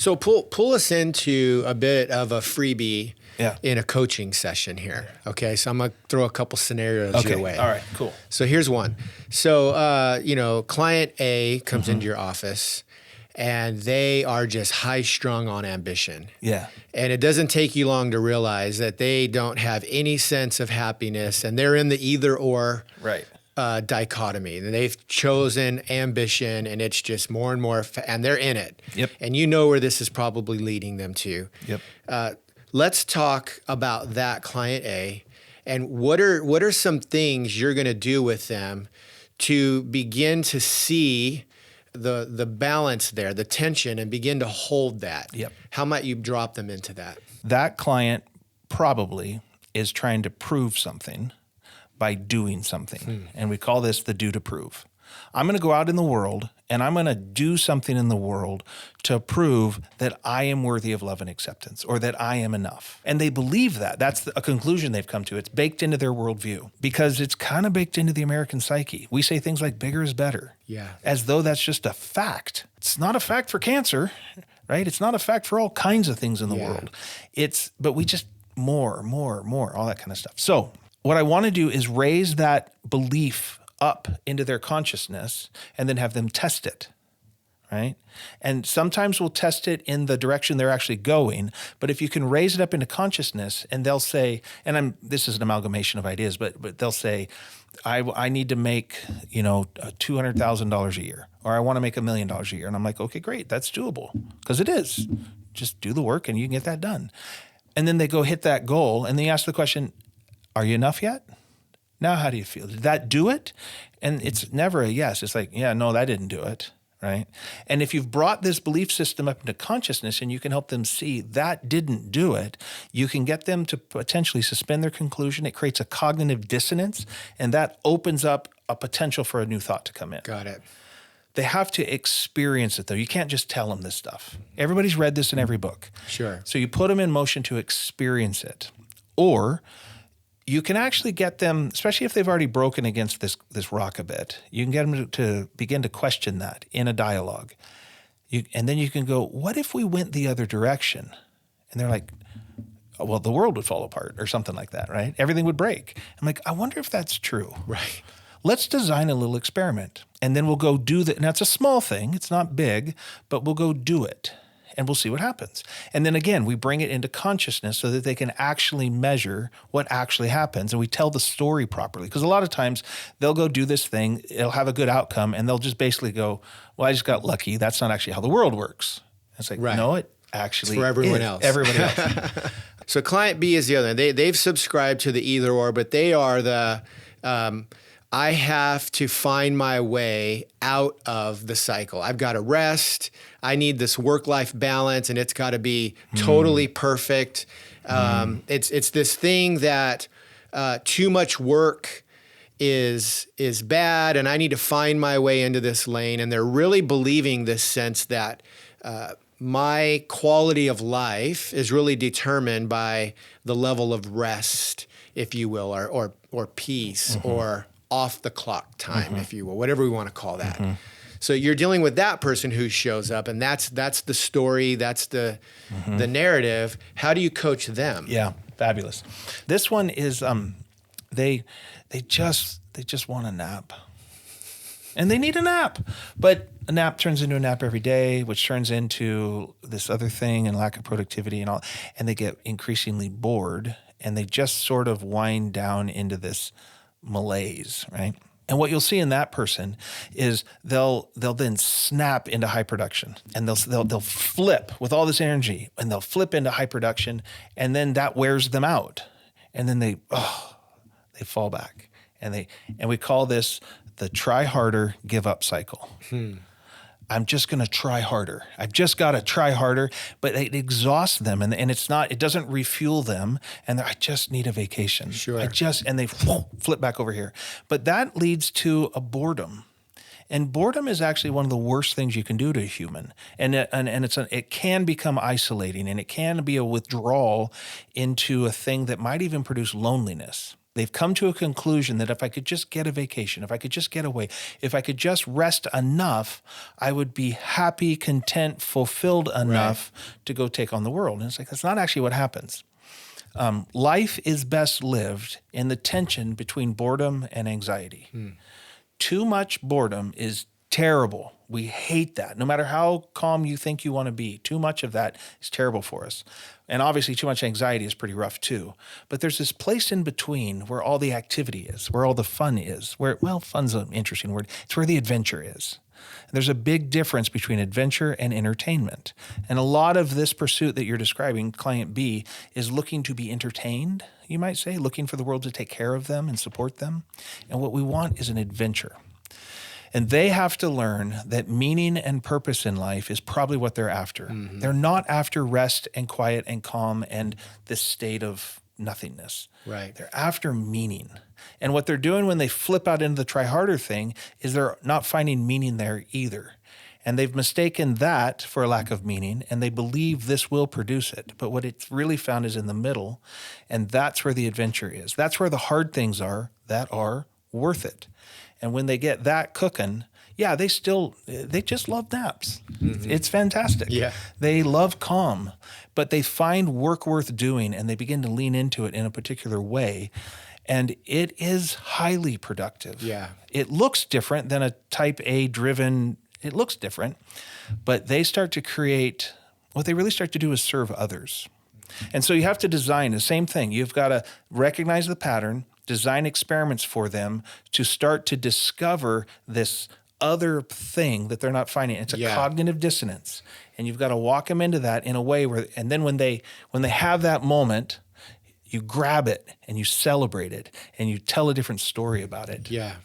So pull us into a bit of a freebie Yeah. in a coaching session here. Okay, so I'm gonna throw a couple scenarios your way. All right, cool. So here's one. So client A comes into your office, and they are just high strung on ambition. Yeah. And it doesn't take you long to realize that they don't have any sense of happiness, and they're in the either or Right. dichotomy. And they've chosen ambition, and it's just more and more, and they're in it. Yep. And you know where this is probably leading them to. Yep. Let's talk about that client A, and what are some things you're going to do with them to begin to see the balance there, the tension, and begin to hold that. Yep. How might you drop them into that? That client probably is trying to prove something by doing something. And we call this the do to prove. I'm going to go out in the world and I'm going to do something in the world to prove that I am worthy of love and acceptance, or that I am enough. And they believe that. That's a conclusion they've come to. It's baked into their worldview because it's kind of baked into the American psyche. We say things like bigger is better. Yeah. As though that's just a fact. It's not a fact for cancer, right? It's not a fact for all kinds of things in the world. But we just more, all that kind of stuff. So what I want to do is raise that belief up into their consciousness and then have them test it, right? And sometimes we'll test it in the direction they're actually going, but if you can raise it up into consciousness, and they'll say, this is an amalgamation of ideas, but they'll say, I need to make, $200,000 a year, or I want to make $1 million a year. And I'm like, okay, great, that's doable, because it is. Just do the work and you can get that done. And then they go hit that goal, and they ask the question, are you enough yet? Now, how do you feel? Did that do it? And it's never a yes. It's like, yeah, no, that didn't do it, right? And if you've brought this belief system up into consciousness and you can help them see that didn't do it, you can get them to potentially suspend their conclusion. It creates a cognitive dissonance, and that opens up a potential for a new thought to come in. Got it. They have to experience it, though. You can't just tell them this stuff. Everybody's read this in every book. Sure. So you put them in motion to experience it. Or you can actually get them, especially if they've already broken against this rock a bit, you can get them to begin to question that in a dialogue. And then you can go, what if we went the other direction? And they're like, oh, well, the world would fall apart or something like that, right? Everything would break. I'm like, I wonder if that's true. Right. Let's design a little experiment. And then we'll go do that. Now, it's a small thing. It's not big, but we'll go do it. And we'll see what happens. And then again, we bring it into consciousness so that they can actually measure what actually happens. And we tell the story properly. Because a lot of times they'll go do this thing, it'll have a good outcome, and they'll just basically go, well, I just got lucky. That's not actually how the world works. And it's like, no, it actually it's for everyone is. else. Everybody else. So client B is the other. They've subscribed to the either or, but they are the I have to find my way out of the cycle. I've got to rest. I need this work-life balance, and it's got to be totally perfect. It's this thing that too much work is bad, and I need to find my way into this lane. And they're really believing this sense that my quality of life is really determined by the level of rest, if you will, or peace, or off the clock time, if you will, whatever we want to call that. So you're dealing with that person who shows up, and that's the story, that's the narrative. How do you coach them? Yeah, fabulous. This one is they just want a nap. And they need a nap. But a nap turns into a nap every day, which turns into this other thing and lack of productivity and all. And they get increasingly bored, and they just sort of wind down into this malaise, right? And what you'll see in that person is they'll then snap into high production, and they'll flip with all this energy, and they'll flip into high production, and then that wears them out, and then they fall back, and we call this the try harder, give up cycle. I'm just going to try harder. I've just got to try harder, but it exhausts them, and it doesn't refuel them, and I just need a vacation. Sure. And they flip back over here. But that leads to a boredom. And boredom is actually one of the worst things you can do to a human. And it can become isolating, and it can be a withdrawal into a thing that might even produce loneliness. They've come to a conclusion that if I could just get a vacation, if I could just get away, if I could just rest enough, I would be happy, content, fulfilled enough to go take on the world. And it's like, that's not actually what happens. Life is best lived in the tension between boredom and anxiety. Too much boredom is terrible. We hate that. No matter how calm you think you want to be, too much of that is terrible for us. And obviously too much anxiety is pretty rough too. But there's this place in between where all the activity is, where all the fun is, where, well, fun's an interesting word. It's where the adventure is. And there's a big difference between adventure and entertainment. And a lot of this pursuit that you're describing, client B, is looking to be entertained, you might say, looking for the world to take care of them and support them. And what we want is an adventure. And they have to learn that meaning and purpose in life is probably what they're after. They're not after rest and quiet and calm and this state of nothingness. Right. They're after meaning. And what they're doing when they flip out into the try harder thing is they're not finding meaning there either. And they've mistaken that for a lack of meaning, and they believe this will produce it. But what it's really found is in the middle, and that's where the adventure is. That's where the hard things are that are worth it. And when they get that cooking, yeah, they just love naps. It's fantastic. Yeah. They love calm, but they find work worth doing and they begin to lean into it in a particular way. And it is highly productive. Yeah. It looks different than a type A driven, it looks different, but they start to create, what they really start to do is serve others. And so you have to design the same thing. You've got to recognize the pattern, design experiments for them to start to discover this other thing that they're not finding. It's a cognitive dissonance. And you've got to walk them into that in a way where, and then when they have that moment, you grab it and you celebrate it and you tell a different story about it. Yeah.